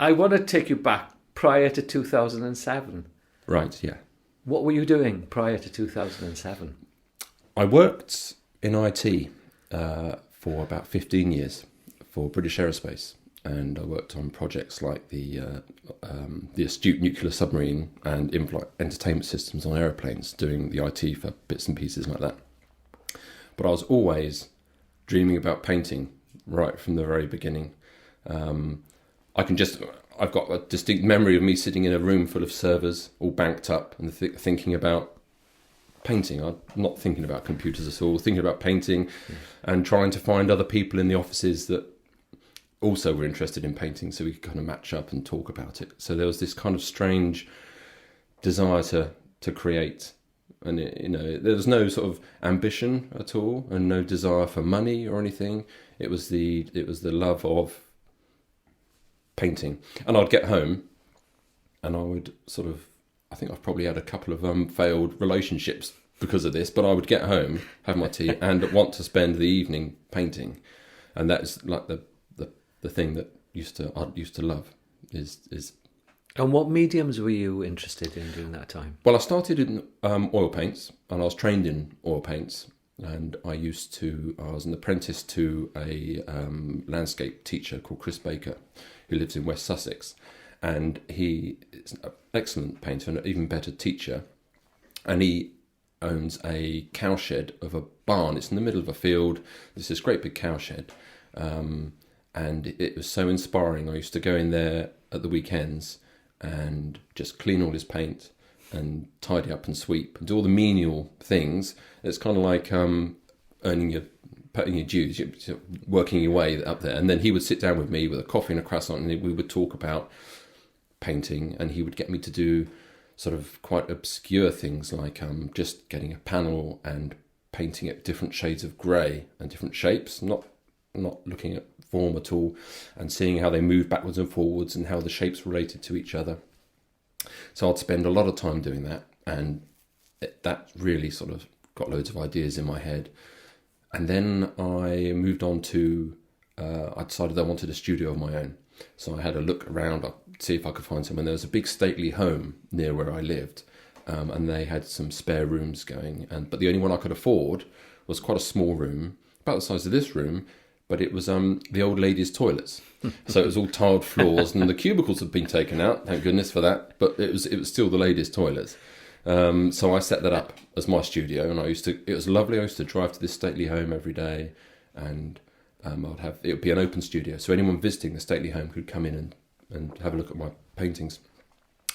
I want to take you back prior to 2007. Right, yeah. What were you doing prior to 2007? I worked in IT for about 15 years for British Aerospace, and I worked on projects like the astute nuclear submarine and in-flight entertainment systems on aeroplanes, doing the IT for bits and pieces like that. But I was always dreaming about painting right from the very beginning. I've got a distinct memory of me sitting in a room full of servers, all banked up, and thinking about painting. I'm not thinking about computers at all, thinking about painting and trying to find other people in the offices that also were interested in painting so we could kind of match up and talk about it. So there was this kind of strange desire to create. And there was no sort of ambition at all, and no desire for money or anything. It was the love of painting. And I'd get home, and I would I think I've probably had a couple of failed relationships because of this. But I would get home, have my tea, and want to spend the evening painting, and that's like the thing that I used to love is. And what mediums were you interested in during that time? Well, I started in oil paints, and I was trained in oil paints, and I was an apprentice to a landscape teacher called Chris Baker, who lives in West Sussex, and he is an excellent painter and an even better teacher, and he owns a cowshed of a barn. It's in the middle of a field. There's this great big cowshed, and it was so inspiring. I used to go in there at the weekends and just clean all his paint and tidy up and sweep and do all the menial things. It's kind of like paying your dues, you're working your way up there. And then he would sit down with me with a coffee and a croissant, and we would talk about painting, and he would get me to do sort of quite obscure things like just getting a panel and painting it different shades of grey and different shapes, not looking at form at all, and seeing how they move backwards and forwards and how the shapes related to each other. So I'd spend a lot of time doing that, and that really sort of got loads of ideas in my head. And then I moved on to, I decided I wanted a studio of my own. So I had a look around, I'd see if I could find somewhere. There was a big stately home near where I lived, and they had some spare rooms going. But the only one I could afford was quite a small room, about the size of this room, but it was the old ladies' toilets. So it was all tiled floors, and the cubicles had been taken out, thank goodness for that, but it was still the ladies' toilets. So I set that up as my studio, and it was lovely. I used to drive to this stately home every day, and it would be an open studio, so anyone visiting the stately home could come in and have a look at my paintings.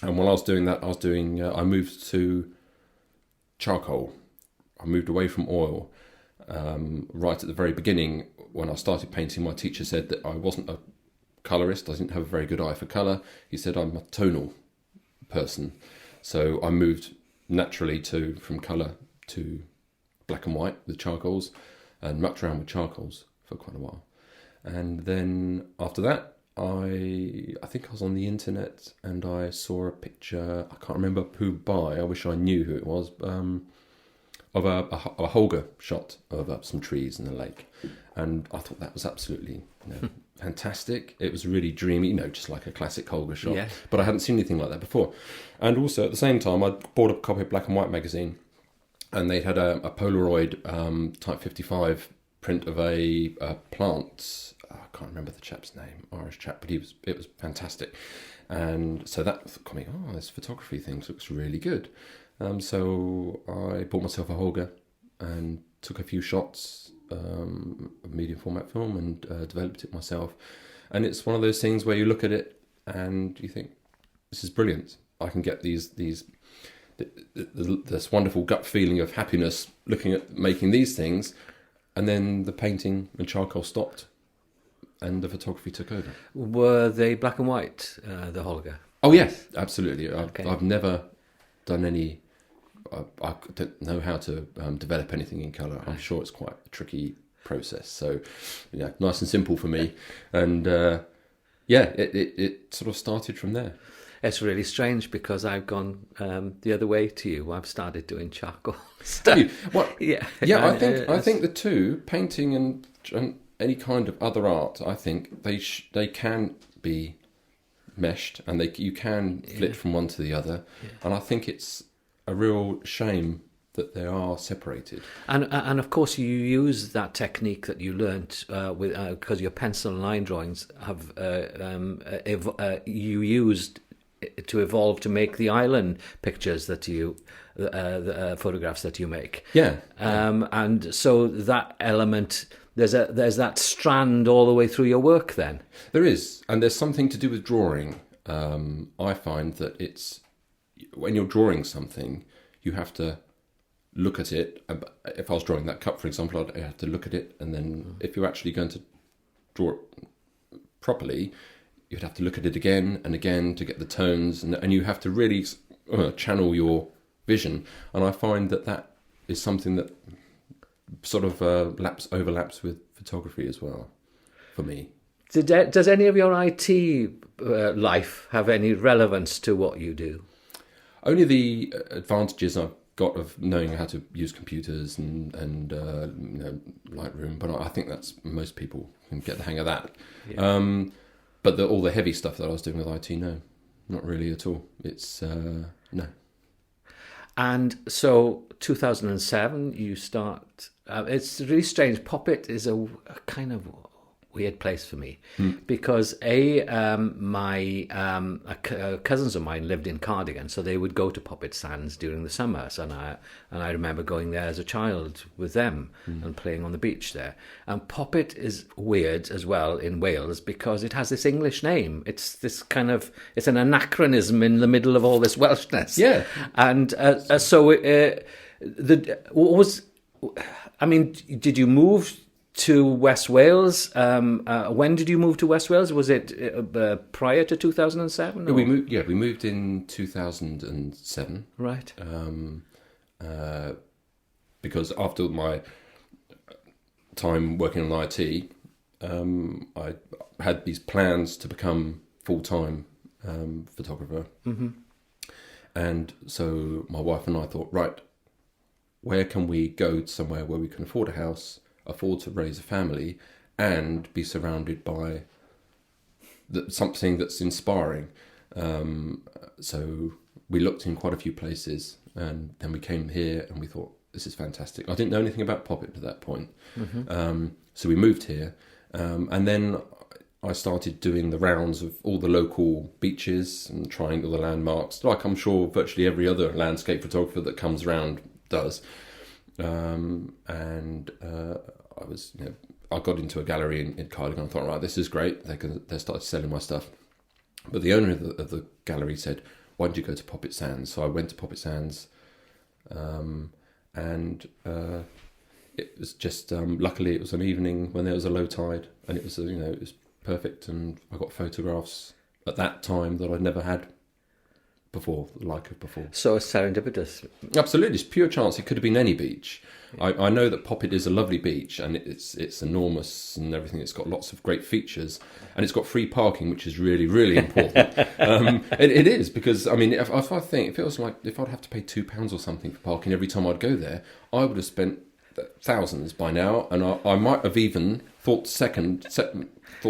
And while I was doing that, I moved to charcoal. I moved away from oil. Right at the very beginning, when I started painting, my teacher said that I wasn't a colourist. I didn't have a very good eye for colour. He said I'm a tonal person. So I moved naturally from colour to black and white with charcoals, and mucked around with charcoals for quite a while. And then after that, I think I was on the internet and I saw a picture, I can't remember who by, I wish I knew who it was, of a Holger shot of some trees in the lake. And I thought that was absolutely fantastic. It was really dreamy, just like a classic Holger shot. Yeah. But I hadn't seen anything like that before. And also at the same time, I bought a copy of Black and White magazine, and they had a Polaroid Type 55 print of a plant. I can't remember the chap's name, Irish chap, but it was fantastic. And so that got me, this photography thing looks really good. So I bought myself a Holger and took a few shots of medium format film and developed it myself. And it's one of those things where you look at it and you think, this is brilliant. I can get this wonderful gut feeling of happiness looking at making these things. And then the painting and charcoal stopped and the photography took over. Were they black and white, the Holger? Oh yeah, absolutely. Okay. I've never done any. I don't know how to develop anything in colour. I'm sure it's quite a tricky process. So, nice and simple for me. And it sort of started from there. It's really strange because I've gone the other way to you. I've started doing charcoal Have stuff. you? Well, Yeah. yeah. I think the two, painting and any kind of other art, I think they can be meshed, and you can flit from one to the other. And I think it's a real shame that they are separated. And of course you use that technique that you learnt because your pencil and line drawings have you used to evolve to make the island pictures that you the photographs that you make. And so that element, there's that strand all the way through your work then. There is, and there's something to do with drawing. I find that it's when you're drawing something, you have to look at it. If I was drawing that cup, for example, I'd have to look at it, and then if you're actually going to draw it properly, you'd have to look at it again and again to get the tones, and you have to really channel your vision. And I find that is something that sort of overlaps with photography as well, for me. Does any of your IT life have any relevance to what you do? Only the advantages I've got of knowing how to use computers and Lightroom, but I think that's most people can get the hang of that. But all the heavy stuff that I was doing with IT, no, not really at all. It's no. And so 2007, you start. It's really strange. Poppit is a kind of weird place for me because my cousins of mine lived in Cardigan, so they would go to Poppit Sands during the summers, and I remember going there as a child with them and playing on the beach there. And Poppit is weird as well in Wales because it has this English name. It's an anachronism in the middle of all this Welshness. Yeah, and did you move to West Wales? When did you move to West Wales? Was it prior to 2007? We moved in 2007. Right. Because after my time working on IT, I had these plans to become full-time photographer. Mm-hmm. And so my wife and I thought, right, where can we go somewhere where we can afford a house, afford to raise a family, and be surrounded by something that's inspiring. So we looked in quite a few places, and then we came here and we thought, this is fantastic. I didn't know anything about Poppit at that point. Mm-hmm. So we moved here, and then I started doing the rounds of all the local beaches and trying all the landmarks, like I'm sure virtually every other landscape photographer that comes around does. I got into a gallery in Cardigan. I thought, right, this is great. They started selling my stuff. But the owner of the gallery said, why don't you go to Poppit Sands? So I went to Poppit Sands, and it was just luckily it was an evening when there was a low tide, and it was it was perfect, and I got photographs at that time that I'd never had before, like of before. So it's serendipitous. Absolutely, it's pure chance. It could have been any beach. Yeah. I know that Poppit is a lovely beach, and it's enormous and everything. It's got lots of great features, and it's got free parking, which is really, really important. It is, because I mean, if I think it feels like if I'd have to pay £2 or something for parking every time I'd go there, I would have spent thousands by now, and I might have even thought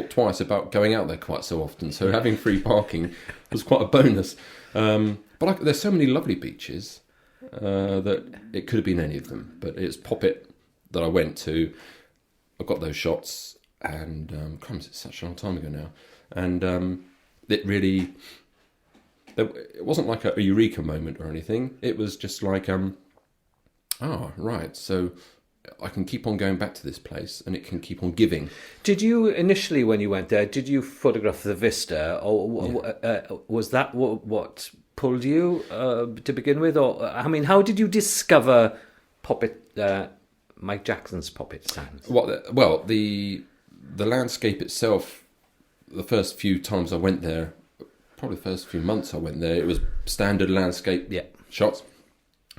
twice about going out there quite so often. So having free parking was quite a bonus. But there's so many lovely beaches that it could have been any of them. But it's Poppit that I went to. I got those shots, and crumbs, it's such a long time ago now. And it really, it wasn't like a eureka moment or anything. It was just like, right, so I can keep on going back to this place, and it can keep on giving. Did you initially, when you went there, did you photograph the vista, or was that what pulled you to begin with? Or I mean, how did you discover Poppit, Mike Jackson's Poppit Sands? Well, the landscape itself. The first few times I went there, probably the first few months I went there, it was standard landscape shots.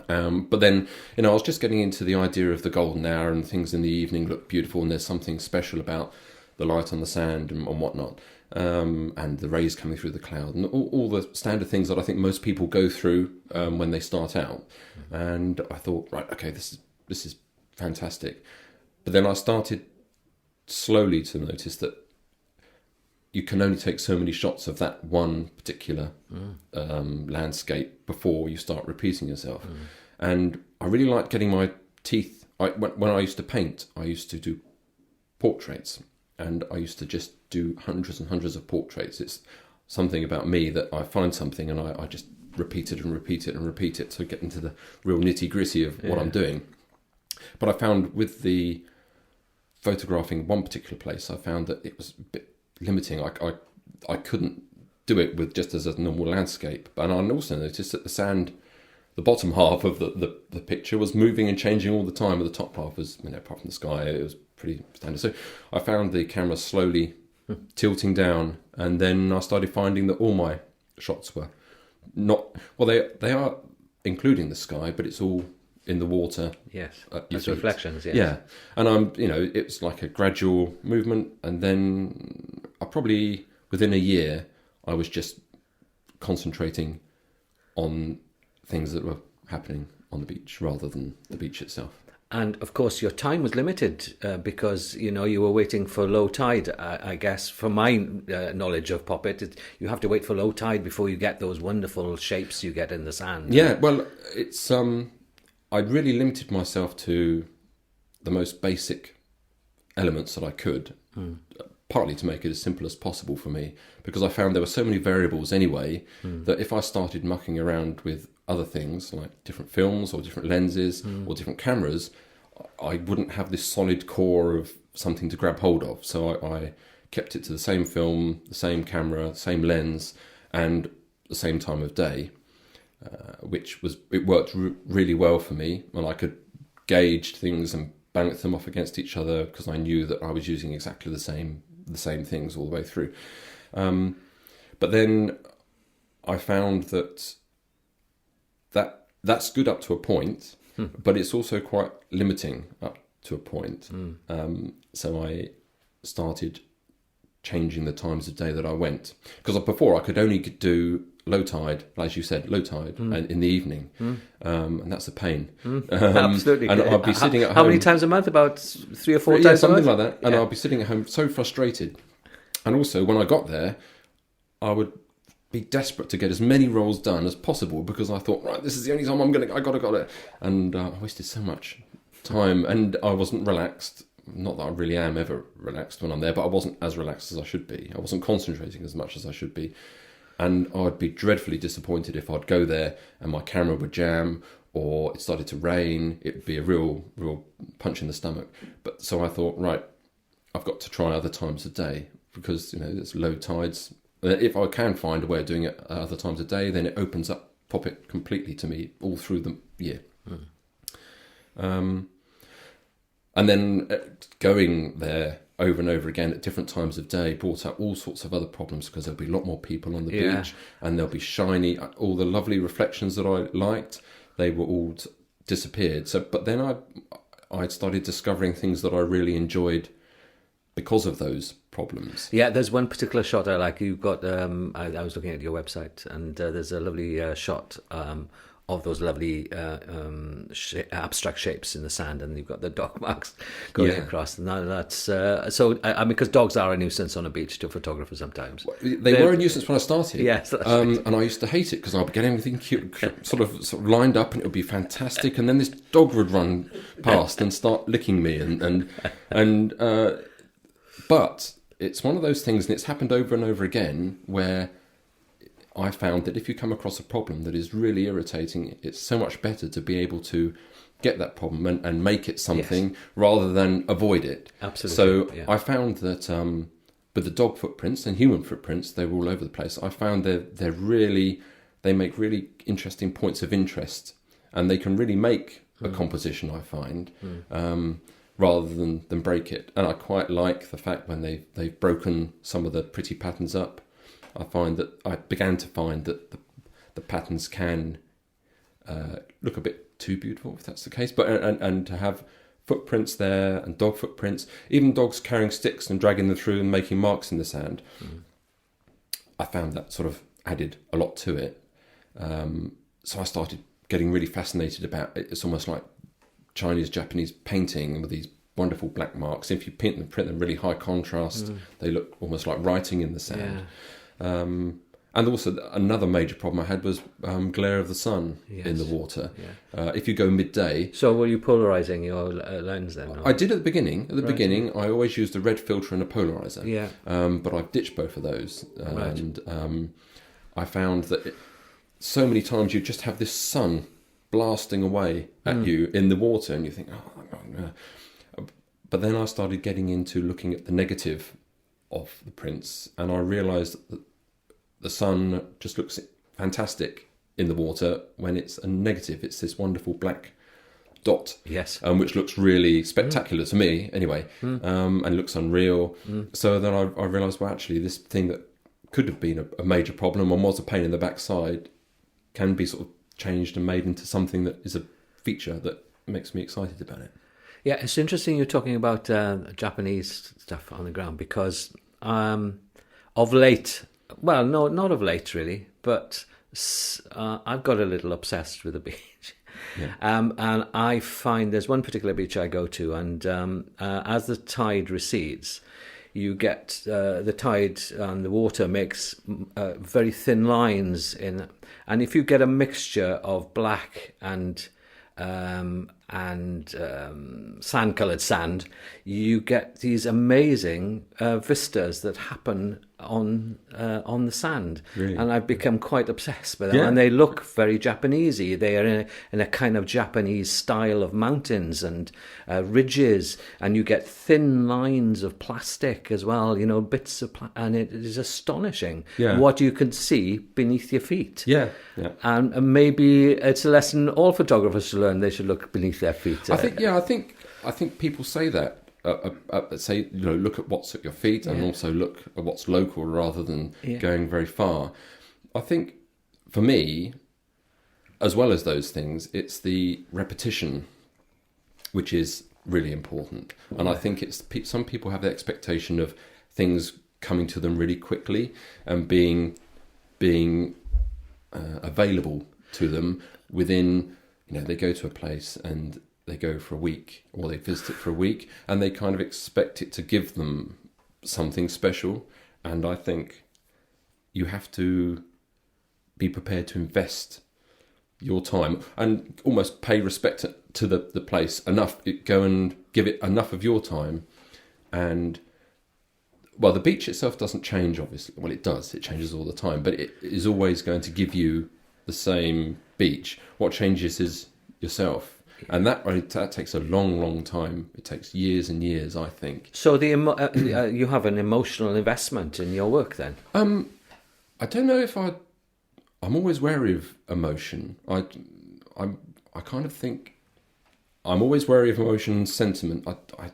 But then, I was just getting into the idea of the golden hour, and things in the evening look beautiful, and there's something special about the light on the sand and whatnot, and the rays coming through the cloud, and all the standard things that I think most people go through when they start out. And I thought, right, okay, this is fantastic. But then I started slowly to notice that you can only take so many shots of that one particular landscape before you start repeating yourself. And I really liked getting my teeth. When I used to paint, I used to do portraits, and I used to just do hundreds and hundreds of portraits. It's something about me that I find something and I just repeat it and repeat it and repeat it to get into the real nitty gritty of what I'm doing. But I found with the photographing one particular place, I found that it was a bit limiting. I couldn't do it with just as a normal landscape. And I also noticed that the sand, the bottom half of the picture was moving and changing all the time, but the top half was, apart from the sky, it was pretty standard. So I found the camera slowly tilting down, and then I started finding that all my shots were not, well, they are including the sky, but it's all in the water. Yes, as reflections. Yes. Yeah, and it's like a gradual movement, and then I probably within a year I was just concentrating on things that were happening on the beach rather than the beach itself. And of course, your time was limited because you were waiting for low tide. I guess, from my knowledge of Poppit, you have to wait for low tide before you get those wonderful shapes you get in the sand. Yeah, well, it's I really limited myself to the most basic elements that I could, partly to make it as simple as possible for me, because I found there were so many variables anyway that if I started mucking around with other things like different films or different lenses or different cameras, I wouldn't have this solid core of something to grab hold of. So I kept it to the same film, the same camera, same lens, and the same time of day, it worked really well for me, and I could gauge things and balance them off against each other because I knew that I was using exactly the same things all the way through. But then I found that's good up to a point, but it's also quite limiting up to a point. So I started changing the times of day that I went, because before I could only do low tide, as you said, and in the evening, and that's a pain. Absolutely. And I'd be sitting at home. How many times a month? About 3 or 4 times something a month? like that. And I'd be sitting at home so frustrated. And also, when I got there, I would be desperate to get as many rolls done as possible, because I thought, right, this is the only time I got it. And I wasted so much time, and I wasn't relaxed. Not that I really am ever relaxed when I'm there, but I wasn't as relaxed as I should be. I wasn't concentrating as much as I should be. And I'd be dreadfully disappointed if I'd go there and my camera would jam, or it started to rain. It'd be a real punch in the stomach. But so I thought, right, I've got to try other times of day, because there's low tides. If I can find a way of doing it at other times of day, then it opens up Poppit completely to me all through the year. And then going there over and over again at different times of day brought up all sorts of other problems, because there'll be a lot more people on the beach, and there'll be shiny, all the lovely reflections that I liked, they were all disappeared. So, but then I started discovering things that I really enjoyed because of those problems. Yeah, there's one particular shot I like. You've got, I was looking at your website, and there's a lovely shot of those lovely abstract shapes in the sand, and you've got the dog marks going across. Now that's so. I mean, because dogs are a nuisance on a beach to photographers sometimes. They were a nuisance when I started. Yes, that's and I used to hate it, because I'd get everything cute, sort of lined up, and it would be fantastic, and then this dog would run past and start licking me, and but it's one of those things, and it's happened over and over again, where I found that if you come across a problem that is really irritating, it's so much better to be able to get that problem and make it something rather than avoid it. Absolutely. So I found that with the dog footprints and human footprints, they were all over the place. I found they make really interesting points of interest, and they can really make a composition, I find, rather than break it. And I quite like the fact when they've broken some of the pretty patterns up. I began to find that the patterns can look a bit too beautiful, if that's the case. But and to have footprints there, and dog footprints, even dogs carrying sticks and dragging them through and making marks in the sand, I found that sort of added a lot to it. So I started getting really fascinated about it. It's almost like Chinese, Japanese painting with these wonderful black marks. If you print them really high contrast, they look almost like writing in the sand. Yeah. And also another major problem I had was glare of the sun in the water. Yeah. If you go midday... So were you polarising your lens then? Or? I did at the beginning. At the beginning, I always used a red filter and a polariser. Yeah. But I've ditched both of those. And I found that so many times you just have this sun blasting away at you in the water, and you think, oh, no. But then I started getting into looking at the negative of the prints, and I realised that the sun just looks fantastic in the water when it's a negative. It's this wonderful black dot, which looks really spectacular to me, anyway, and looks unreal. So then I realised, well, actually, this thing that could have been a major problem and was a pain in the backside can be sort of changed and made into something that is a feature that makes me excited about it. Yeah, it's interesting you're talking about Japanese stuff on the ground, because of late... Well, no, not of late, really, but I've got a little obsessed with the beach. Yeah. And I find there's one particular beach I go to, and as the tide recedes, you get the tide and the water makes very thin lines in, and if you get a mixture of black and sand-coloured sand, you get these amazing vistas that happen on the sand. Really? And I've become quite obsessed with them. Yeah. And they look very Japanesey. They are in a kind of Japanese style of mountains and ridges, and you get thin lines of plastic as well. Bits of and it is astonishing what you can see beneath your feet. Yeah, yeah. And maybe it's a lesson all photographers should learn. They should look beneath their feet. I think people say that. Say, look at what's at your feet, and also look at what's local rather than going very far. I think for me, as well as those things, it's the repetition which is really important. And I think it's some people have the expectation of things coming to them really quickly and being available to them within. They go to a place and they go for a week, or they visit it for a week, and they kind of expect it to give them something special. And I think you have to be prepared to invest your time and almost pay respect to the place enough. Go and give it enough of your time. And, well, the beach itself doesn't change, obviously. Well, it does. It changes all the time. But it is always going to give you the same beach. What changes is yourself. And that takes a long, long time. It takes years and years, I think. So you have an emotional investment in your work, then? I don't know if I'm always wary of emotion. I kind of think I'm always wary of emotion and sentiment.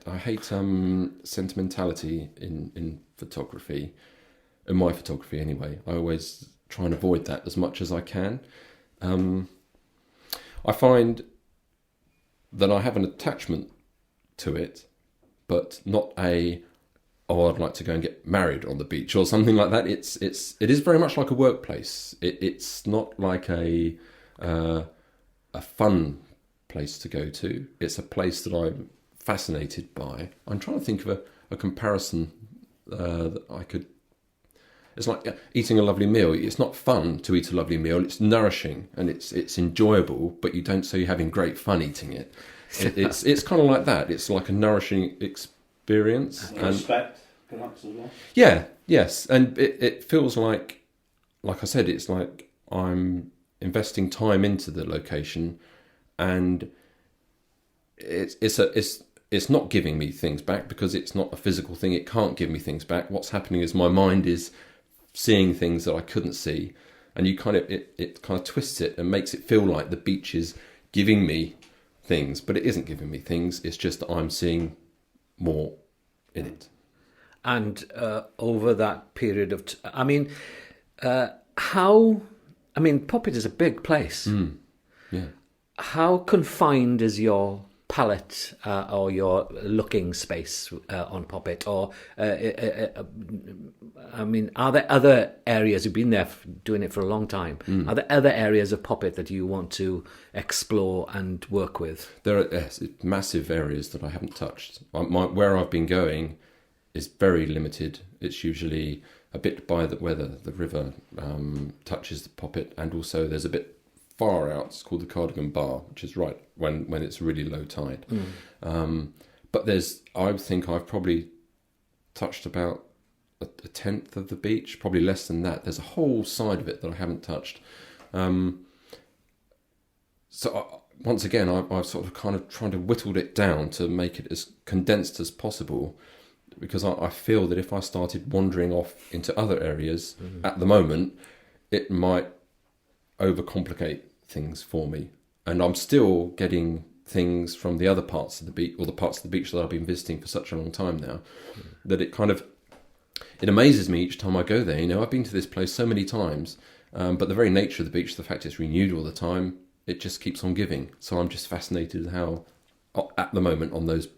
I hate sentimentality in photography, in my photography anyway. I always try and avoid that as much as I can. I find that I have an attachment to it, but not I'd like to go and get married on the beach or something like that. It is very much like a workplace. It's not like a fun place to go to. It's a place that I'm fascinated by. I'm trying to think of a comparison that I could. It's like eating a lovely meal. It's not fun to eat a lovely meal. It's nourishing and it's enjoyable, but you don't say you're having great fun eating it. It's kind of like that. It's like a nourishing experience. And respect, perhaps, as well. Yeah, yes. And it feels like I said, it's like I'm investing time into the location, and it's not giving me things back because it's not a physical thing. It can't give me things back. What's happening is my mind is seeing things that I couldn't see, and it kind of twists it and makes it feel like the beach is giving me things, but it isn't giving me things. It's just that I'm seeing more in it. And over that period of Poppit is a big place. Yeah. How confined is your palette or your looking space on Poppit? Or, I mean, are there other areas, you've been there doing it for a long time, are there other areas of Poppit that you want to explore and work with? There are massive areas that I haven't touched. Where I've been going is very limited. It's usually a bit by where the river touches the Poppit, and also there's a bit far out. It's called the Cardigan Bar, which is right when it's really low tide. But I think I've probably touched about a tenth of the beach, probably less than that. There's a whole side of it that I haven't touched. Once again, I've sort of kind of tried to whittle it down to make it as condensed as possible, because I feel that if I started wandering off into other areas at the moment, it might overcomplicate things for me. And I'm still getting things from the other parts of the beach, or the parts of the beach that I've been visiting for such a long time now, that it amazes me each time I go there. You know, I've been to this place so many times, but the very nature of the beach, the fact it's renewed all the time, it just keeps on giving. So I'm just fascinated how, at the moment, on those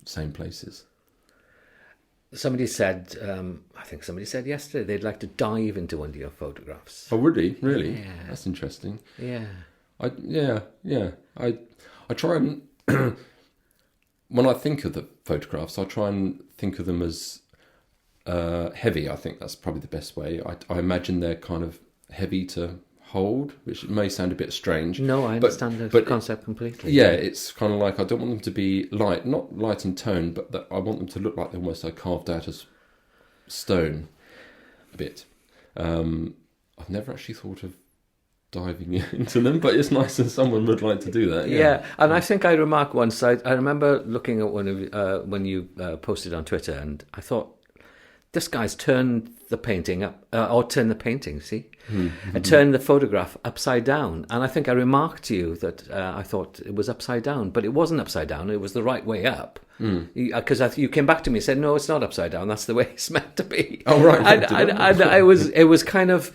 same places. Somebody said, I think somebody said yesterday, they'd like to dive into one of your photographs. Oh, really? Really? Yeah. That's interesting. Yeah. I try and when I think of the photographs, I try and think of them as heavy. I think that's probably the best way. I imagine they're kind of heavy to hold, which may sound a bit strange. No, I understand the concept completely. Yeah, it's kind of like I don't want them to be light, not light in tone, but that I want them to look like they're almost like carved out of stone a bit. I've never actually thought of diving into them, but it's nice that someone would like to do that. Yeah, and I think I remarked once, I remember looking at one of when you posted on Twitter, and I thought, this guy's turned the painting up, or turned the painting, turned the photograph upside down. And I think I remarked to you that I thought it was upside down, but it wasn't upside down, it was the right way up. Because you came back to me and said, no, it's not upside down, that's the way it's meant to be. Oh, right. And it was kind of,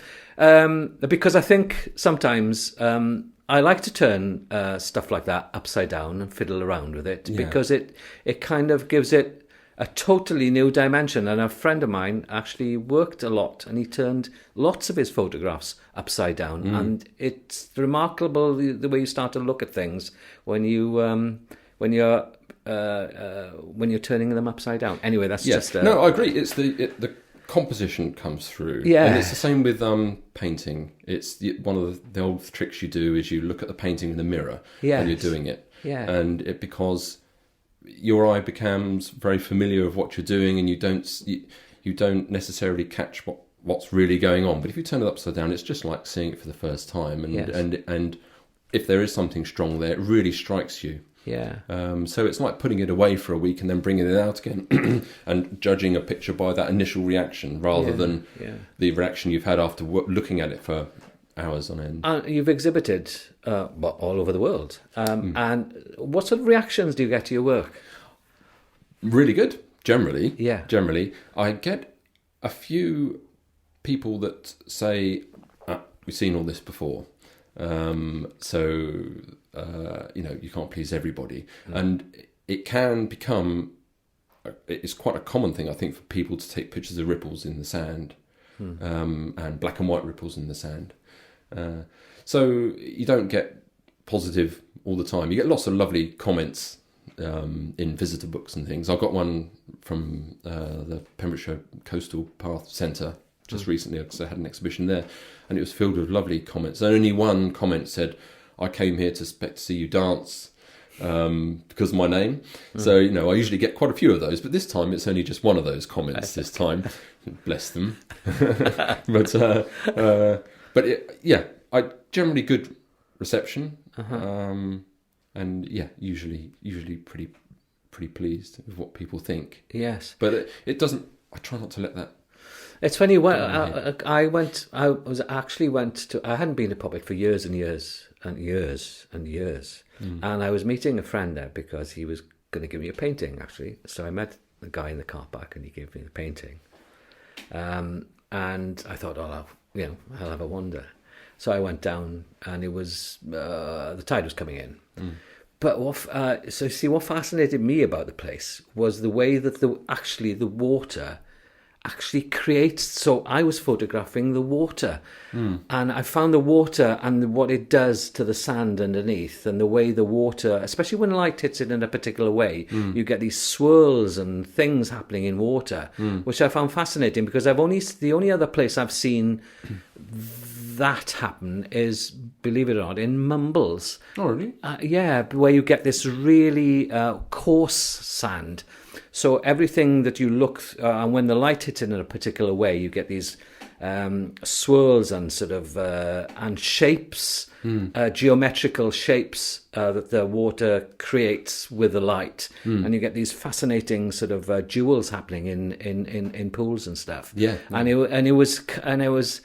because I think sometimes I like to turn stuff like that upside down and fiddle around with it, because it kind of gives it a totally new dimension. And a friend of mine actually worked a lot, and he turned lots of his photographs upside down. And it's remarkable the way you start to look at things when you're turning them upside down. Anyway, that's just no, I agree. It's the composition comes through. Yeah, and it's the same with painting. It's one of the old tricks you do is you look at the painting in the mirror when you're doing it. Yeah, and because your eye becomes very familiar with what you're doing, and you don't necessarily catch what's really going on. But if you turn it upside down, it's just like seeing it for the first time, and if there is something strong there, it really strikes you. Yeah. So it's like putting it away for a week and then bringing it out again, and judging a picture by that initial reaction rather than the reaction you've had after looking at it for hours on end. You've exhibited all over the world. And what sort of reactions do you get to your work? Really good, generally. Yeah. Generally. I get a few people that say, we've seen all this before. You can't please everybody. And it can become, it's quite a common thing, I think, for people to take pictures of ripples in the sand, and black and white ripples in the sand. So you don't get positive all the time. You get lots of lovely comments in visitor books and things. I got one from the Pembrokeshire Coastal Path Centre just recently, because I had an exhibition there, and it was filled with lovely comments. And only one comment said, I came here to see you dance because of my name. So, I usually get quite a few of those, but this time it's only just one of those comments this time. Bless them. I generally good reception, and usually pretty pleased with what people think. Yes, but it doesn't. I try not to let that. It's funny. I hadn't been to Poppit for years and years and years and years, and I was meeting a friend there because he was going to give me a painting, actually. So I met the guy in the car park, and he gave me the painting. And I thought, I'll have a wander. So I went down, and it was the tide was coming in, But so see, what fascinated me about the place was the way that the water actually creates. So I was photographing the water, and I found the water and what it does to the sand underneath, and the way the water, especially when light hits it in a particular way, you get these swirls and things happening in water, which I found fascinating, because the only other place I've seen that happen is, believe it or not, in Mumbles. Oh, really? Yeah, where you get this really coarse sand. So everything that you look, and when the light hits it in a particular way, you get these swirls and sort of and shapes, geometrical shapes that the water creates with the light, and you get these fascinating sort of jewels happening in pools and stuff. Yeah. And it was.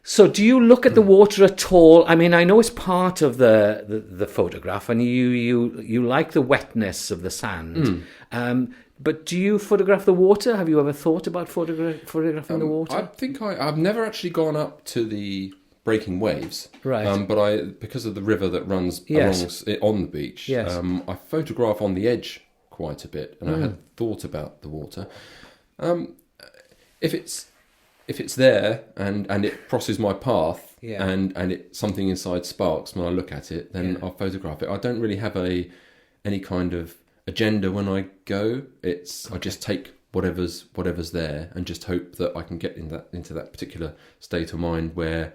So do you look at the water at all? I mean, I know it's part of the photograph, and you like the wetness of the sand. But do you photograph the water? Have you ever thought about photographing the water? I think I've never actually gone up to the breaking waves. Right. But because of the river that runs on the beach, I photograph on the edge quite a bit, and I had thought about the water. If it's there and it crosses my path, and something inside sparks when I look at it, then I'll photograph it. I don't really have any kind of agenda when I go. I just take whatever's there and just hope that I can get into that particular state of mind where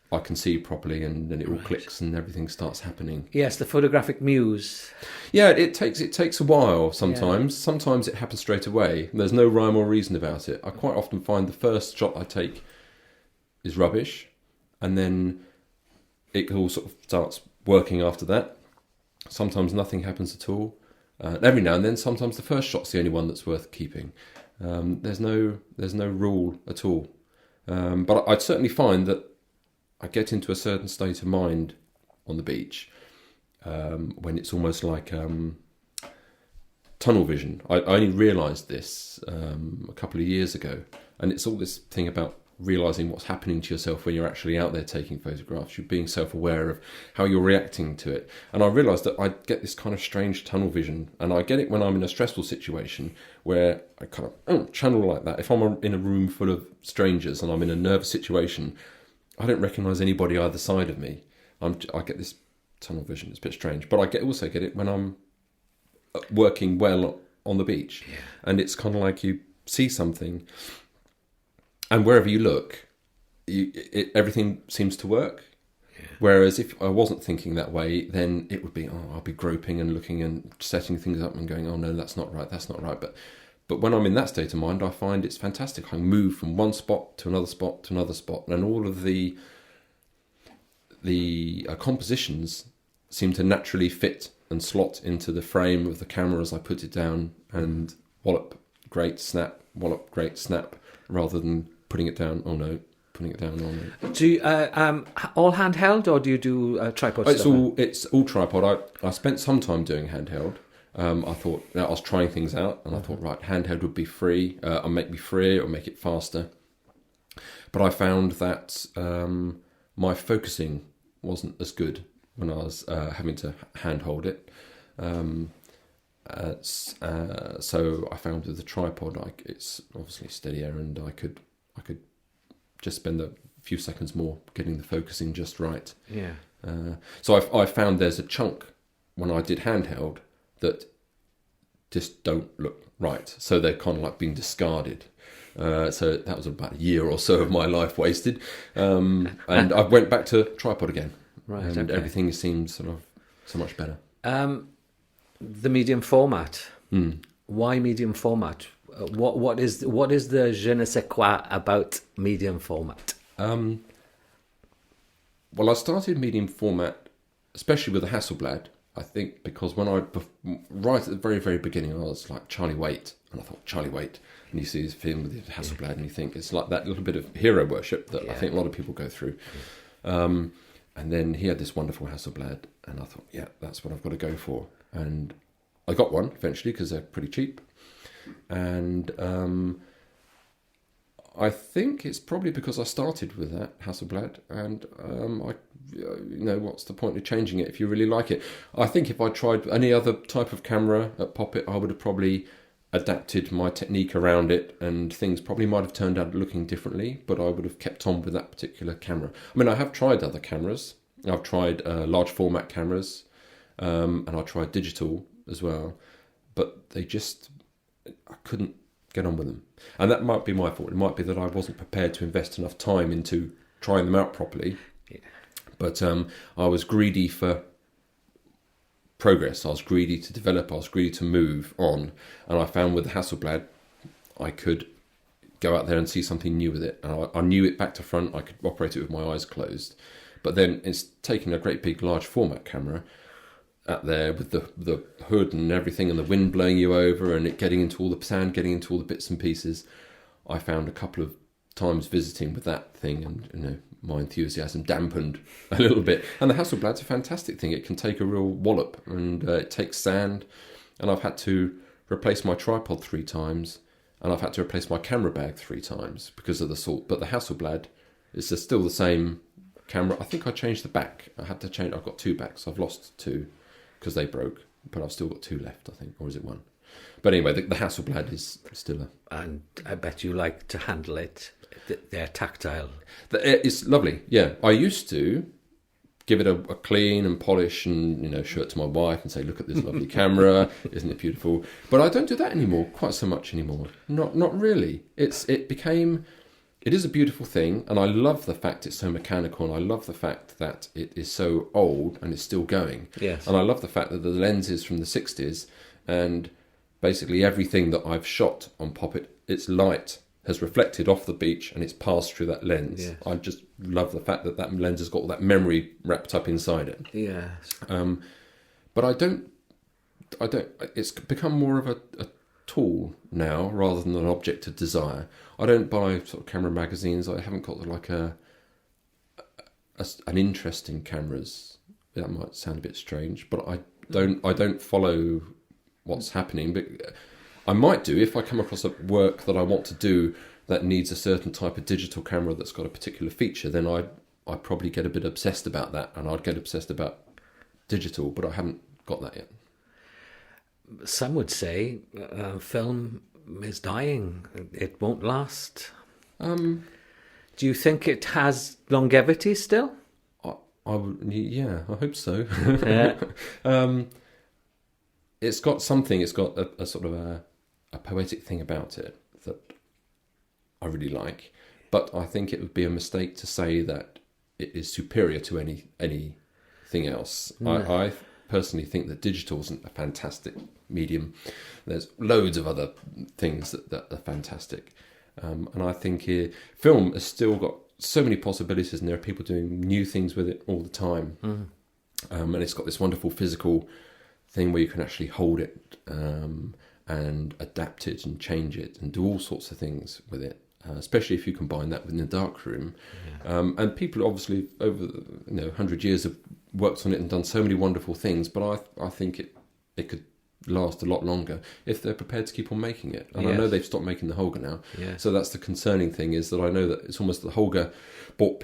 I can see properly, and then it all clicks and everything starts happening. Yes, the photographic muse. Yeah, it takes a while sometimes. Yeah. Sometimes it happens straight away. There's no rhyme or reason about it. I quite often find the first shot I take is rubbish, and then it all sort of starts working after that. Sometimes nothing happens at all. Every now and then, sometimes the first shot's the only one that's worth keeping. There's no rule at all. But I'd certainly find that I get into a certain state of mind on the beach when it's almost like tunnel vision. I only realised this a couple of years ago, and it's all this thing about realising what's happening to yourself when you're actually out there taking photographs. You're being self-aware of how you're reacting to it. And I realised that I get this kind of strange tunnel vision, and I get it when I'm in a stressful situation where I kind of channel like that. If I'm in a room full of strangers and I'm in a nervous situation, I don't recognise anybody either side of me. I get this tunnel vision. It's a bit strange, but I also get it when I'm working well on the beach, and it's kind of like you see something, and wherever you look, everything seems to work. Yeah. Whereas if I wasn't thinking that way, then it would be I'll be groping and looking and setting things up and going, oh no, that's not right. But when I'm in that state of mind, I find it's fantastic. I can move from one spot to another spot to another spot, and all of the compositions seem to naturally fit and slot into the frame of the camera as I put it down, and wallop, great, snap, wallop, great, snap, rather than putting it down, oh no, putting it down, oh no. Do you, all handheld, or do you do tripod stuff? It's all tripod. I spent some time doing handheld. I thought, I was trying things out, and I thought, right, handheld would be free, or make me freer, or make it faster. But I found that my focusing wasn't as good when I was having to handhold it. So I found with the tripod, it's obviously steadier, and I could just spend a few seconds more getting the focusing just right. Yeah. So I found there's a chunk when I did handheld that just don't look right. So they're kind of like being discarded. So that was about a year or so of my life wasted. And I went back to tripod again. Right. And everything seems sort of so much better. The medium format. Why medium format? What is the je ne sais quoi about medium format? Well, I started medium format, especially with the Hasselblad, I think, because right at the very, very beginning, I was like Charlie Waite, and I thought, Charlie Waite, and you see his film with the Hasselblad, and you think it's like that little bit of hero worship that I think a lot of people go through. And then he had this wonderful Hasselblad, and I thought, yeah, that's what I've got to go for. And I got one eventually because they're pretty cheap. And I think it's probably because I started with that Hasselblad, and I what's the point of changing it if you really like it? I think if I tried any other type of camera at Poppit, I would have probably adapted my technique around it, and things probably might have turned out looking differently, but I would have kept on with that particular camera. I mean, I have tried other cameras. I've tried large format cameras, and I tried digital as well, but I couldn't get on with them. And that might be my fault. It might be that I wasn't prepared to invest enough time into trying them out properly. Yeah. But I was greedy for progress. I was greedy to develop. I was greedy to move on. And I found with the Hasselblad, I could go out there and see something new with it. And I knew it back to front. I could operate it with my eyes closed. But then it's taking a great big large format camera out there with the hood and everything, and the wind blowing you over, and it getting into all the sand, getting into all the bits and pieces. I found a couple of times visiting with that thing, and my enthusiasm dampened a little bit. And the Hasselblad's a fantastic thing. It can take a real wallop, and it takes sand. And I've had to replace my tripod 3 times, and I've had to replace my camera bag 3 times because of the salt. But the Hasselblad is still the same camera. I think I changed the back. I've got 2 backs. I've lost 2 because they broke, but I've still got 2 left, I think, or is it 1? But anyway, the Hasselblad is still And I bet you like to handle it. They're tactile. It's lovely, yeah. I used to give it a clean and polish and, show it to my wife and say, look at this lovely camera, isn't it beautiful? But I don't do that anymore, quite so much anymore. Not really. It is a beautiful thing, and I love the fact it's so mechanical, and I love the fact that it is so old and it's still going. Yes. And I love the fact that the lens is from the 60s, and basically everything that I've shot on Poppit, its light has reflected off the beach and it's passed through that lens. Yes. I just love the fact that lens has got all that memory wrapped up inside it. Yes. But I don't. It's become more of a tool now rather than an object of desire. I don't buy sort of camera magazines. I haven't got like an interest in cameras. That might sound a bit strange, but I don't follow what's happening. But I might do if I come across a work that I want to do that needs a certain type of digital camera that's got a particular feature. Then I probably get a bit obsessed about that, and I'd get obsessed about digital. But I haven't got that yet. Some would say film is dying. It won't last. Do you think it has longevity still? I hope so. Yeah. It's got something. It's got a sort of a poetic thing about it that I really like. But I think it would be a mistake to say that it is superior to anything else. No. I personally think that digital isn't a fantastic medium. There's loads of other things that are fantastic. And I think film has still got so many possibilities, and there are people doing new things with it all the time. Mm. And it's got this wonderful physical thing where you can actually hold it and adapt it and change it and do all sorts of things with it. Especially if you combine that with the darkroom. Yeah. And people obviously over 100 years have worked on it and done so many wonderful things, but I think it could last a lot longer if they're prepared to keep on making it. And yes. I know they've stopped making the Holga now. Yes. So that's the concerning thing, is that I know that it's almost the Holga brought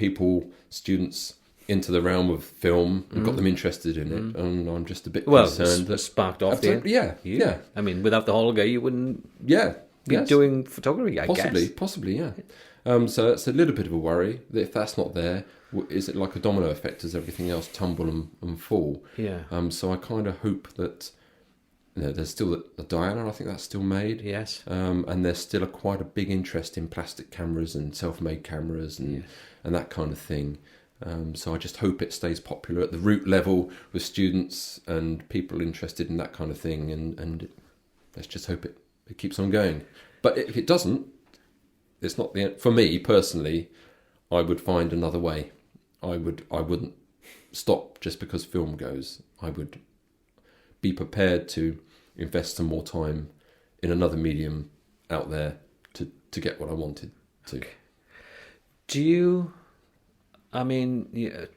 students into the realm of film and got them interested in it, and I'm just a bit concerned that sparked off it. Yeah. I mean, without the Holga, you wouldn't be doing photography, I guess. Possibly, yeah. So it's a little bit of a worry that if that's not there, is it like a domino effect? Does everything else tumble and fall? Yeah. So I kind of hope that there's still the Diana. I think that's still made. Yes. And there's still quite a big interest in plastic cameras and self-made cameras and that kind of thing. So I just hope it stays popular at the root level with students and people interested in that kind of thing. And let's just hope it keeps on going. But if it doesn't, it's not the end. For me personally, I would find another way. I wouldn't stop just because film goes. I would be prepared to invest some more time in another medium out there to get what I wanted to. Okay. Do you? I mean,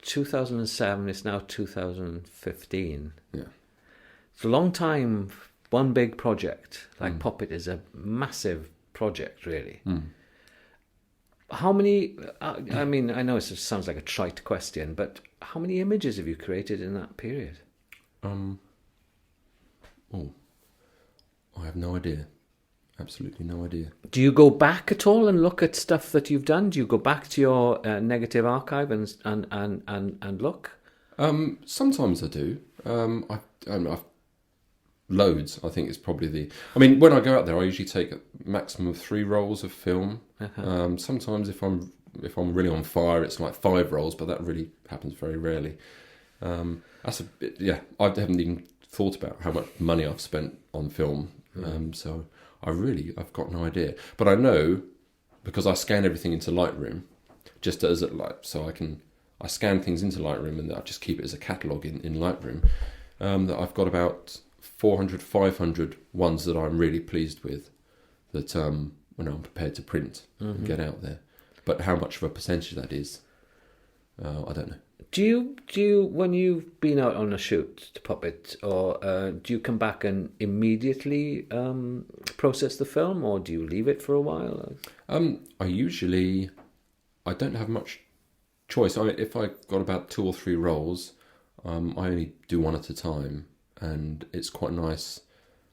2007 is now 2015. Yeah, it's a long time. One big project like Poppit is a massive project, really. How many? I mean, I know it sounds like a trite question, but how many images have you created in that period? I have no idea. Absolutely no idea. Do you go back at all and look at stuff that you've done? Do you go back to your negative archive and look? Sometimes I do. I've loads. I think it's probably when I go out there, I usually take a maximum of 3 rolls of film. Sometimes if I'm really on fire, it's like 5 rolls, but that really happens very rarely. That's a bit. Yeah, I haven't even thought about how much money I've spent on film. So I've got no idea. But I know, because I scan everything into Lightroom, just as I scan things into Lightroom and I just keep it as a catalogue in Lightroom, that I've got about 400, 500 ones that I'm really pleased with, that I'm prepared to print and get out there. But how much of a percentage that is, I don't know. Do you when you've been out on a shoot to Poppit, or do you come back and immediately process the film, or do you leave it for a while? I don't have much choice. If I got about 2 or 3 rolls, I only do one at a time, and it's quite nice.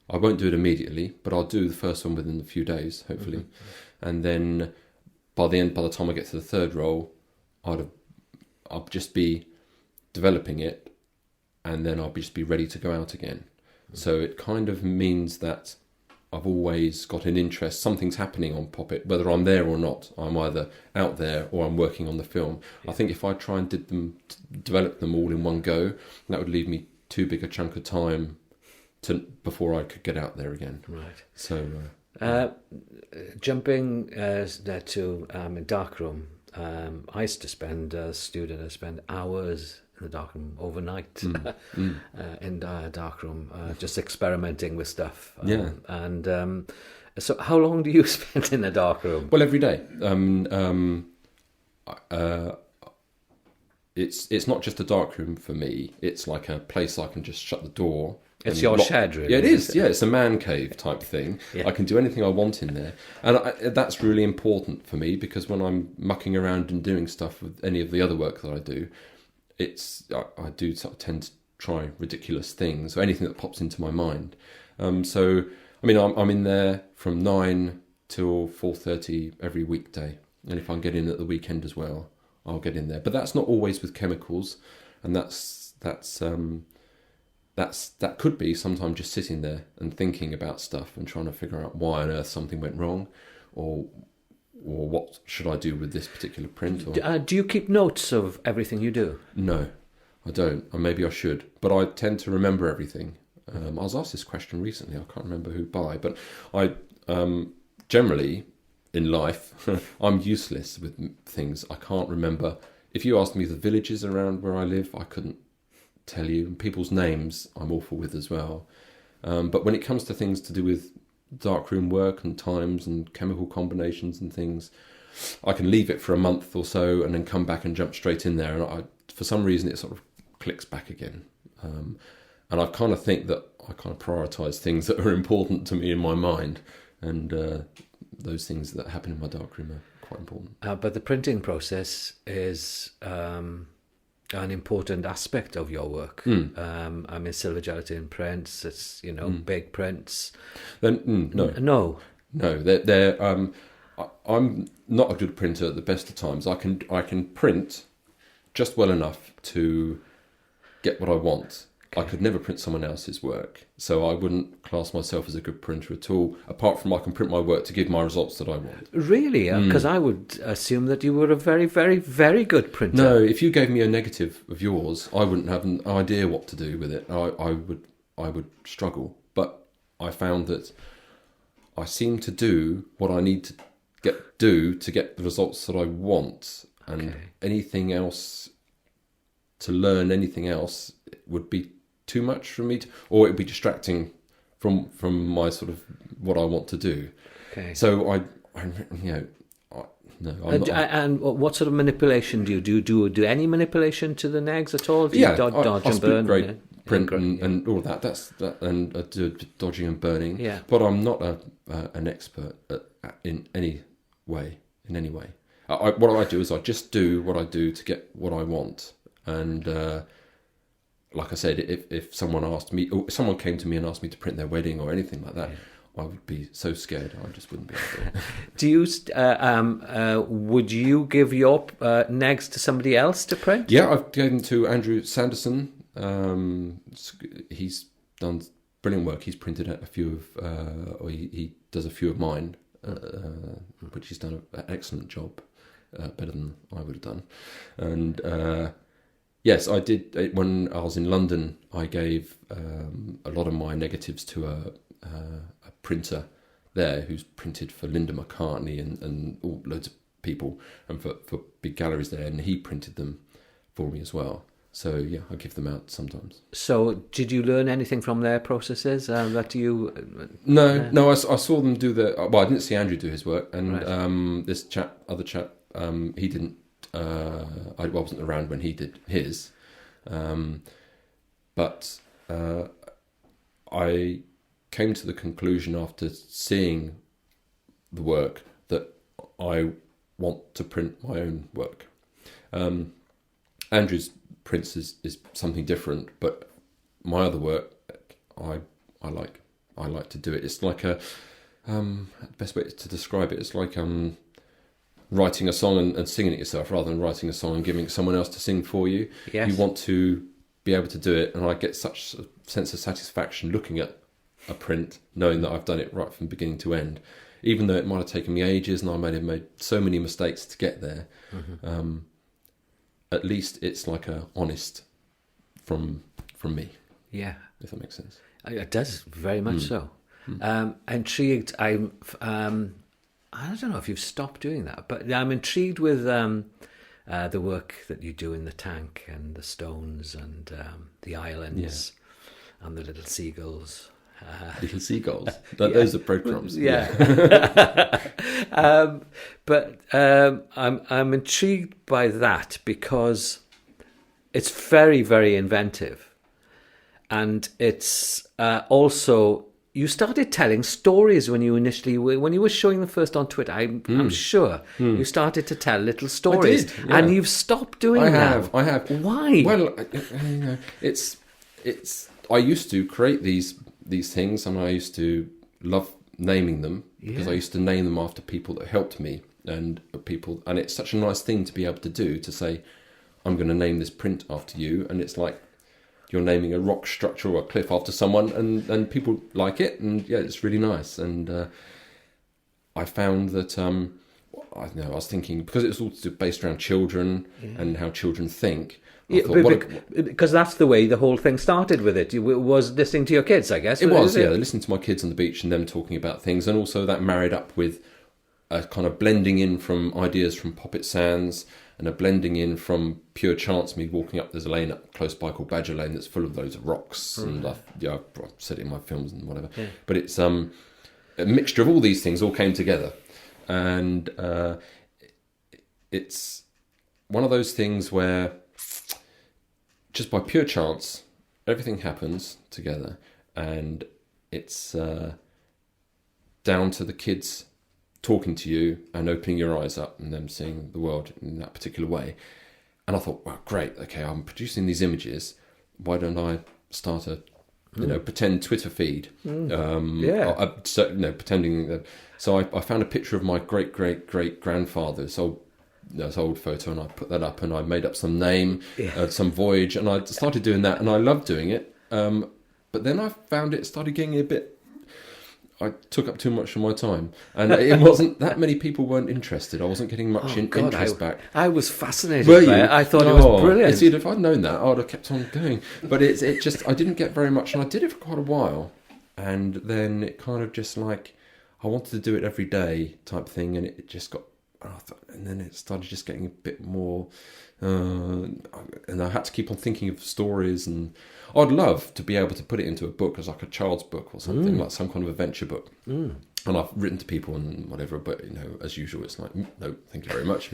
I won't do it immediately, but I'll do the first one within a few days, hopefully, and then by the time I get to the 3rd roll, I'll just be developing it, and then I'll just be ready to go out again. So it kind of means that I've always got an interest. Something's happening on Poppit, whether I'm there or not. I'm either out there or I'm working on the film. I think if I try and develop them all in one go, that would leave me too big a chunk of time before I could get out there again. Right. So jumping there to darkroom. I used to spend, as a student, I spent hours in the darkroom overnight in darkroom, just experimenting with stuff. So how long do you spend in the darkroom? Well, every day. It's not just a darkroom for me. It's like a place I can just shut the door. It's your shed, really. Yeah, it is. Yeah, it's a man cave type thing. Yeah. I can do anything I want in there. And that's really important for me, because when I'm mucking around and doing stuff with any of the other work that I do, I do sort of tend to try ridiculous things, or anything that pops into my mind. I'm in there from 9 till 4:30 every weekday. And if I get in at the weekend as well, I'll get in there. But that's not always with chemicals. And that could be sometimes just sitting there and thinking about stuff and trying to figure out why on earth something went wrong, or what should I do with this particular print. Do you keep notes of everything you do? No, I don't. Or maybe I should, but I tend to remember everything. I was asked this question recently. I can't remember who by, but I generally in life I'm useless with things. I can't remember. If you asked me the villages around where I live, I couldn't tell you. And people's names I'm awful with as well. But when it comes to things to do with darkroom work and times and chemical combinations and things, I can leave it for a month or so and then come back and jump straight in there. And for some reason it sort of clicks back again. And I kind of think that I kind of prioritise things that are important to me in my mind, and those things that happen in my darkroom are quite important. But the printing process is an important aspect of your work. Silver gelatin prints, it's big prints. Then no. I'm not a good printer at the best of times. I can print just well enough to get what I want. Okay. I could never print someone else's work, so I wouldn't class myself as a good printer at all, apart from I can print my work to give my results that I want. Really? Because I would assume that you were a very, very, very good printer. No, if you gave me a negative of yours, I wouldn't have an idea what to do with it. I would struggle. But I found that I seem to do what I need to get the results that I want, and anything else, to learn anything else, would be too much for me, or it would be distracting from my sort of what I want to do. Okay. So and what sort of manipulation do you do? Do you do any manipulation to the negs at all? Do you dodge and burn? Print and all that. That's that, and I do dodging and burning. Yeah. But I'm not an expert in any way. What I do is I just do what I do to get what I want, And like I said, if someone asked me, or someone came to me and asked me to print their wedding or anything like that, I would be so scared I just wouldn't be able to do it. Do you would you give your negs to somebody else to print? Yeah, I've given to Andrew Sanderson. He's done brilliant work. He's printed a few of, or he does a few of mine, which he's done an excellent job, better than I would have done. And yes, I did. When I was in London, I gave a lot of my negatives to a printer there who's printed for Linda McCartney and loads of people, and for big galleries there, and he printed them for me as well. So yeah, I give them out sometimes. So did you learn anything from their processes that you... No, I saw them do well, I didn't see Andrew do his work, and this other chap, he didn't, I wasn't around when he did his, but I came to the conclusion after seeing the work that I want to print my own work. Andrew's prints is something different, but my other work, I like to do it. It's like the best way to describe it, it's like writing a song and singing it yourself rather than writing a song and giving someone else to sing for you. Yes. You want to be able to do it, and I get such a sense of satisfaction looking at a print, knowing that I've done it right from beginning to end, even though it might have taken me ages and I might have made so many mistakes to get there. Mm-hmm. At least it's like a honest from me. Yeah, if that makes sense. It does, very much so. Intrigued. I don't know if you've stopped doing that, but I'm intrigued with the work that you do in the tank and the stones and the islands and the little seagulls. Little seagulls. Those are breadcrumbs. Yeah. But I'm intrigued by that because it's very, very inventive, and it's also, you started telling stories when you were showing them first on Twitter. I'm sure you started to tell little stories. I did, yeah. And you've stopped doing that. I have. Why? Well, it's. I used to create these things, and I used to love naming them because I used to name them after people that helped me and it's such a nice thing to be able to do, to say, I'm going to name this print after you, and it's like you're naming a rock structure or a cliff after someone, and people like it, and yeah, it's really nice. And I found that I was thinking, because it was all based around children and how children think. Because that's the way the whole thing started with it. It was listening to your kids, I guess. It was, yeah. Listening to my kids on the beach and them talking about things, and also that married up with a kind of blending in from ideas from Poppit Sands and a blending in from pure chance, me walking up. There's a lane up close by called Badger Lane that's full of loads of rocks, and I've said it in my films and whatever. Yeah. But it's a mixture of all these things all came together, and it's one of those things where just by pure chance everything happens together, and it's down to the kids talking to you and opening your eyes up and them seeing the world in that particular way. And I thought, wow, great, okay, I'm producing these images, why don't I start a pretend Twitter feed? Pretending that. So I found a picture of my great grandfather's old photo, and I put that up, and I made up some name, some voyage, and I started doing that, and I loved doing it. But then I found it started getting a bit. I took up too much of my time, and it wasn't that many people weren't interested. I wasn't getting much interest back. I was fascinated by it. I thought it was brilliant. See, if I'd known that, I would have kept on going. But it just, I didn't get very much, and I did it for quite a while, and then it kind of just like, I wanted to do it every day type thing, and it just got, and then it started just getting a bit more, and I had to keep on thinking of stories, and I'd love to be able to put it into a book as like a child's book or something, like some kind of adventure book. And I've written to people and whatever, but as usual, it's like, no, thank you very much.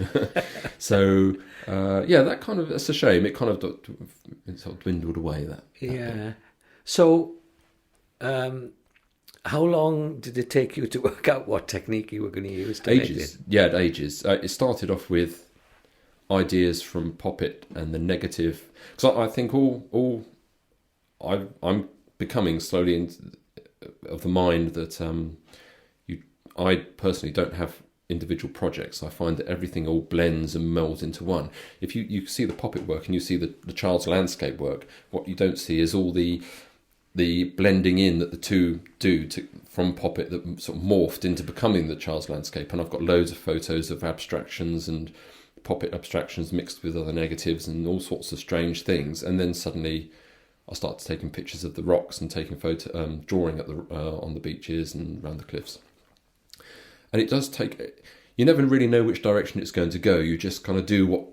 So that kind of, it's a shame. It kind of sort of dwindled away. That bit. So, how long did it take you to work out what technique you were going to use to ages. Make it? Yeah, ages. It started off with, ideas from Poppit and the negative, because I think I'm becoming slowly of the mind that I personally don't have individual projects. I find that everything all blends and melds into one. If you see the Poppit work and you see the child's landscape work, what you don't see is all the blending in that the two do from Poppit that sort of morphed into becoming the child's landscape. And I've got loads of photos of abstractions and Poppit abstractions mixed with other negatives and all sorts of strange things. And then suddenly I started taking pictures of the rocks and taking drawing at on the beaches and around the cliffs. And it does take... You never really know which direction it's going to go. You just kind of do what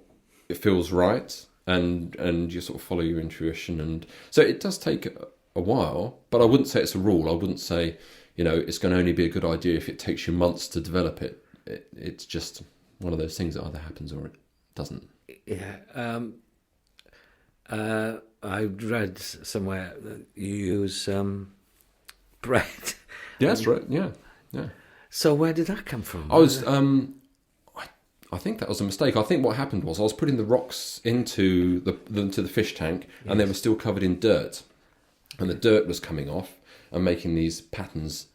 it feels right, and you sort of follow your intuition. And so it does take a while, but I wouldn't say it's a rule. I wouldn't say, it's going to only be a good idea if it takes you months to develop it. It's just one of those things that either happens or it doesn't. Yeah. I read somewhere that you use bread. Yeah, that's right. Yeah. So where did that come from? I think that was a mistake. I think what happened was I was putting the rocks into the fish tank, and they were still covered in dirt, and the dirt was coming off and making these patterns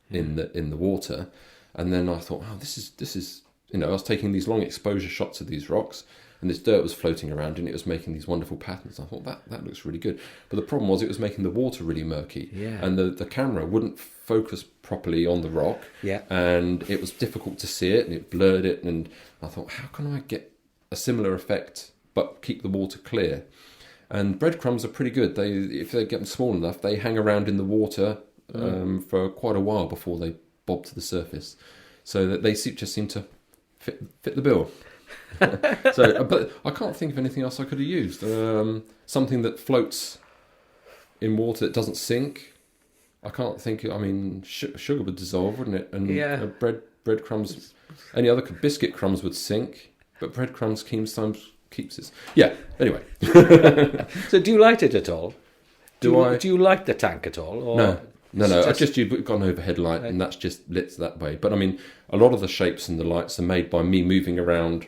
in the water. And then I thought, oh, this is I was taking these long exposure shots of these rocks, and this dirt was floating around, and it was making these wonderful patterns. I thought that looks really good, but the problem was it was making the water really murky, and the camera wouldn't focus properly on the rock, and it was difficult to see it, and it blurred it. And I thought, how can I get a similar effect but keep the water clear? And breadcrumbs are pretty good. If they get them small enough, they hang around in the water for quite a while before they bob to the surface, so that they just seem to fit the bill. But I can't think of anything else I could have used. Something that floats in water that doesn't sink. I can't think. I mean, sugar would dissolve, wouldn't it? And breadcrumbs, any other biscuit crumbs would sink, but breadcrumbs sometimes keeps it. Yeah. Anyway. So, do you light it at all? Do you light the tank at all? Or No. I've just got an overhead light, and that's just lit that way. But I mean, a lot of the shapes and the lights are made by me moving around.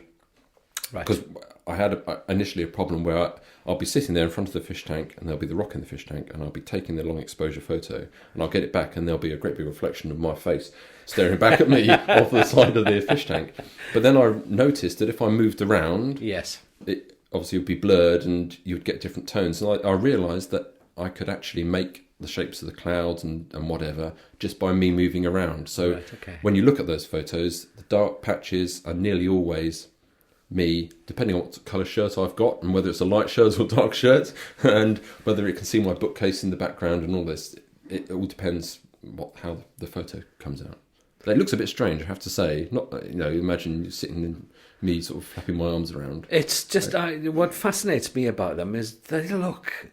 Right. Because I had initially a problem where I'll be sitting there in front of the fish tank, and there'll be the rock in the fish tank, and I'll be taking the long exposure photo, and I'll get it back, and there'll be a great big reflection of my face staring back at me off the side of the fish tank. But then I noticed that if I moved around, it obviously would be blurred, and you would get different tones. And I realised that I could actually make the shapes of the clouds and whatever just by me moving around. So when you look at those photos, the dark patches are nearly always me, depending on what colour shirt I've got, and whether it's a light shirt or dark shirt, and whether it can see my bookcase in the background and all this. It all depends how the photo comes out. It looks a bit strange, I have to say. Not, imagine sitting in me sort of flapping my arms around. It's just what fascinates me about them is they look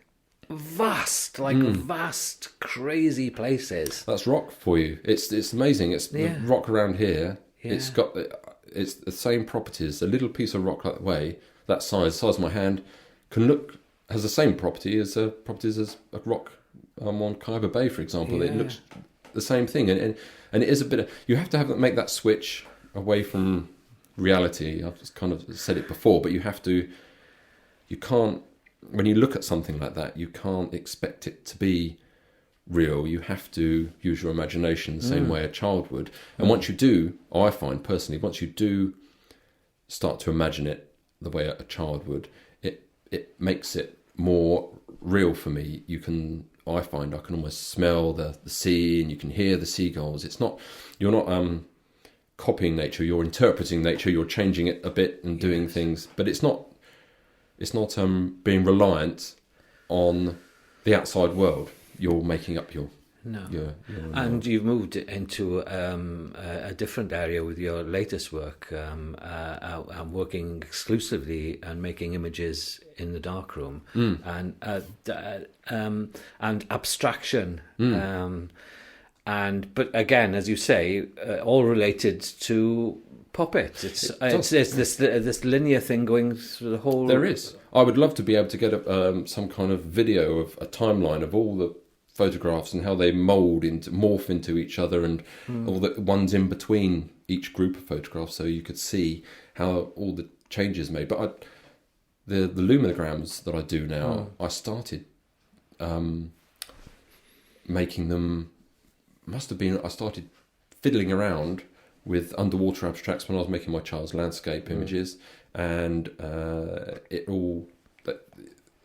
vast, vast, crazy places. That's rock for you. It's amazing. It's the rock around here. Yeah. It's the same properties. A little piece of rock that size of my hand, has the same properties as a rock on Khyber Bay, for example. Yeah. It looks the same thing, and it is a bit. You have to make that switch away from reality. I've just kind of said it before, but you can't. When you look at something like that, you can't expect it to be real. You have to use your imagination the same way a child would. And once you do, I find personally, once you do start to imagine it the way a child would, it makes it more real for me. I find I can almost smell the sea, and you can hear the seagulls. You're not copying nature, you're interpreting nature, you're changing it a bit and doing things, but it's not being reliant on the outside world. You're making up your and you've moved into a different area with your latest work. I'm working exclusively and making images in the darkroom and abstraction. But again, as you say, all related to Poppit. It's this linear thing going through the whole. There is. I would love to be able to get some kind of video of a timeline of all the photographs and how they morph into each other, and all the ones in between each group of photographs, so you could see how all the changes made. But the Luminograms that I do now, I started making them. I started fiddling around with underwater abstracts when I was making my child's landscape images, and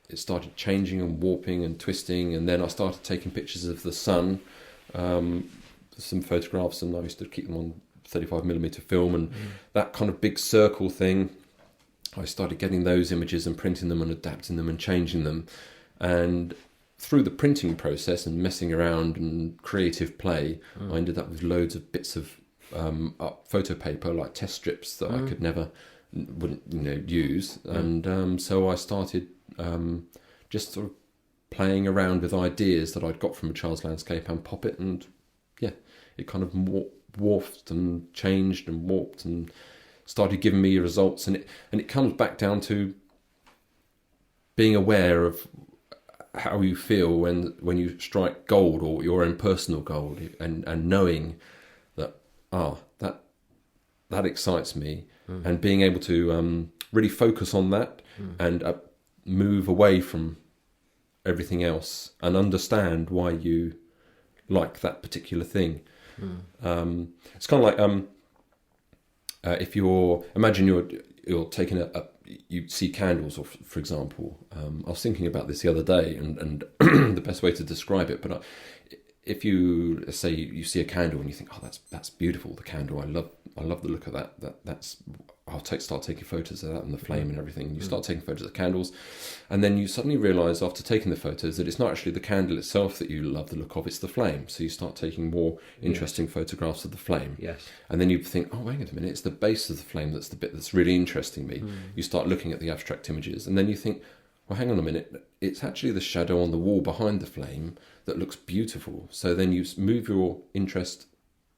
it started changing and warping and twisting, and then I started taking pictures of the sun, some photographs, and I used to keep them on 35mm film, and that kind of big circle thing. I started getting those images and printing them and adapting them and changing them, and through the printing process and messing around and creative play, I ended up with loads of bits of photo paper, like test strips that I wouldn't use, and so I started just sort of playing around with ideas that I'd got from a child's landscape and Poppit, and it kind of morphed and changed and warped and started giving me results, and it comes back down to being aware of how you feel when you strike gold, or your own personal gold, and knowing that that excites me, and being able to really focus on that and move away from everything else and understand why you like that particular thing. It's kind of like if imagine you're taking you see candles, or for example, I was thinking about this the other day, and the best way to describe it. But if you say you see a candle and you think, oh, that's beautiful, the candle, I love the look of that. I'll start taking photos of that and the flame and everything. And you start taking photos of candles, and then you suddenly realise after taking the photos that it's not actually the candle itself that you love the look of, it's the flame. So you start taking more interesting photographs of the flame. Yes. And then you think, oh, wait a minute, it's the base of the flame that's the bit that's really interesting me. You start looking at the abstract images, and then you think, well, hang on a minute, it's actually the shadow on the wall behind the flame that looks beautiful. So then you move your interest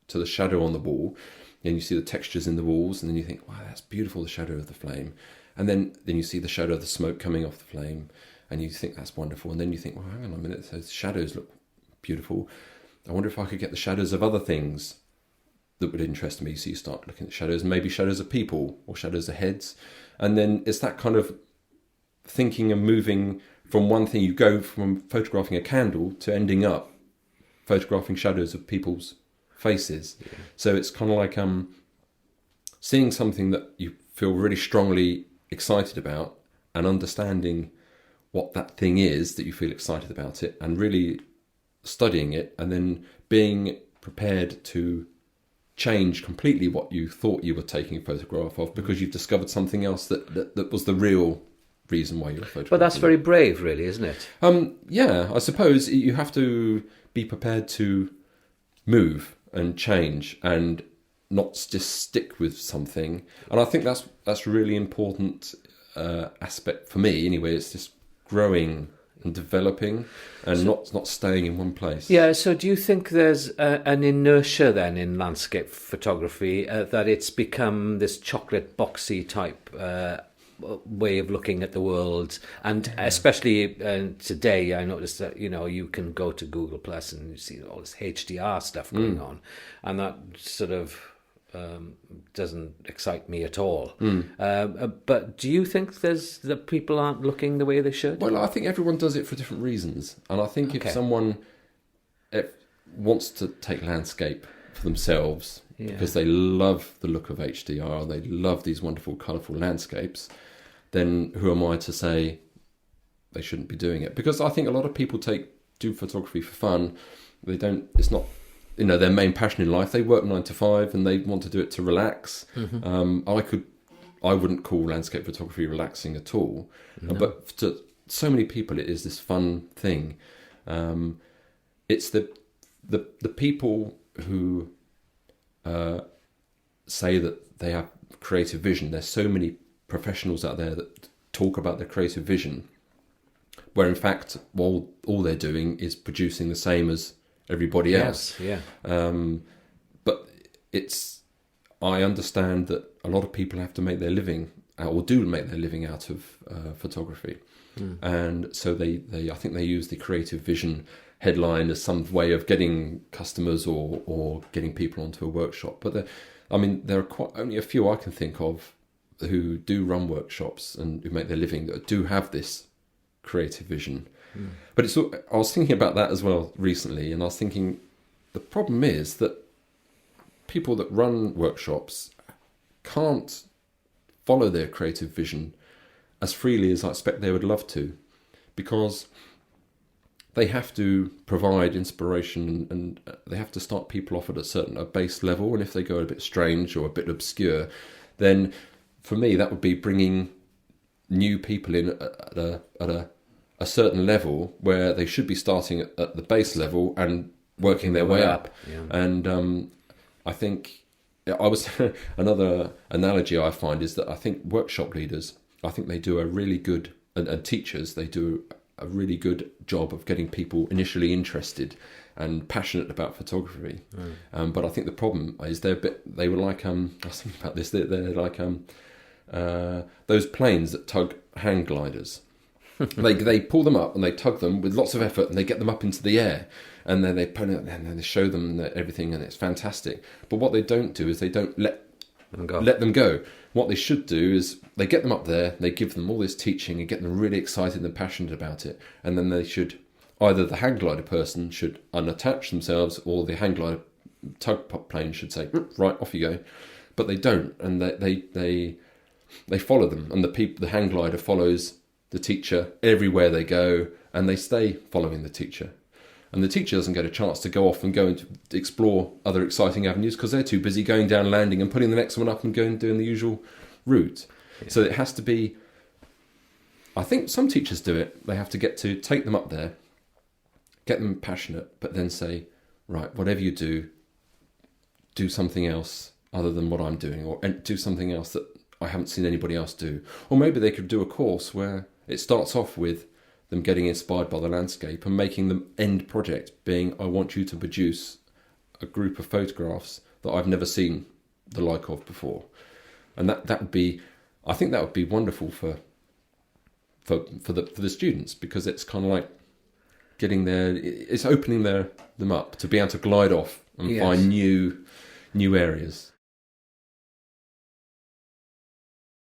to the shadow on the wall, and you see the textures in the walls, and then you think, wow, that's beautiful, the shadow of the flame. And then you see the shadow of the smoke coming off the flame, and you think that's wonderful. And then you think, well, hang on a minute, those shadows look beautiful. I wonder if I could get the shadows of other things that would interest me. So you start looking at shadows, maybe shadows of people or shadows of heads. And then it's that kind of thinking and moving from one thing. You go from photographing a candle to ending up photographing shadows of people's faces. So it's kind of like seeing something that you feel really strongly excited about, and understanding what that thing is that you feel excited about it, and really studying it, and then being prepared to change completely what you thought you were taking a photograph of, because you've discovered something else that was the real reason why you were photographing. But that's very brave, really, isn't it? Yeah, I suppose you have to be prepared to move and change and not just stick with something. And I think that's really important aspect for me anyway. It's just growing and developing, and not staying in one place. Yeah, so do you think there's an inertia then in landscape photography, that it's become this chocolate boxy type way of looking at the world? And especially today, I noticed that you can go to Google Plus and you see all this HDR stuff going on, and that sort of doesn't excite me at all. But do you think that people aren't looking the way they should? Well, I think everyone does it for different reasons, and I think if someone wants to take landscape for themselves because they love the look of HDR, they love these wonderful, colourful landscapes, then who am I to say they shouldn't be doing it? Because I think a lot of people do photography for fun. It's not their main passion in life. They work 9 to 5 and they want to do it to relax. I wouldn't call landscape photography relaxing at all. No. But to so many people, it is this fun thing. It's the people who say that they have creative vision. There's so many professionals out there that talk about their creative vision, where in fact all they're doing is producing the same as everybody else. But I understand that a lot of people have to make their living, or do make their living out of photography, and so I think they use the creative vision headline as some way of getting customers or getting people onto a workshop. But there are only a few I can think of who do run workshops and who make their living that do have this creative vision. But I was thinking about that as well recently, and I was thinking the problem is that people that run workshops can't follow their creative vision as freely as I expect they would love to, because they have to provide inspiration and they have to start people off at a base level, and if they go a bit strange or a bit obscure, then for me that would be bringing new people in at a certain level where they should be starting at the base level and working their way up. Yeah. And I think another analogy I find is that I think workshop leaders, I think they do a really good, and teachers, they do a really good job of getting people initially interested and passionate about photography. But I think the problem is they were like, I was thinking about this, they're like those planes that tug hang gliders. They pull them up and they tug them with lots of effort and they get them up into the air, and then they put it, and then they show them everything, and it's fantastic. But what they don't do is they don't let them go. What they should do is they get them up there, they give them all this teaching and get them really excited and passionate about it, and then they should, either the hang glider person should unattach themselves, or the hang glider tug plane should say, right, off you go. But they don't, and they follow them, and the hang glider follows the teacher everywhere they go, and they stay following the teacher. And the teacher doesn't get a chance to go off and go and explore other exciting avenues because they're too busy going down, landing, and putting the next one up and going doing the usual route. Yeah. So it has to be, I think some teachers do it. They have to take them up there, get them passionate, but then say, right, whatever you do something else other than what I'm doing, or do something else that I haven't seen anybody else do. Or maybe they could do a course where it starts off with them getting inspired by the landscape and making the end project being, I want you to produce a group of photographs that I've never seen the like of before. And that would be, I think that would be wonderful for the students, because it's kind of like getting it's opening them up to be able to glide off and find new areas.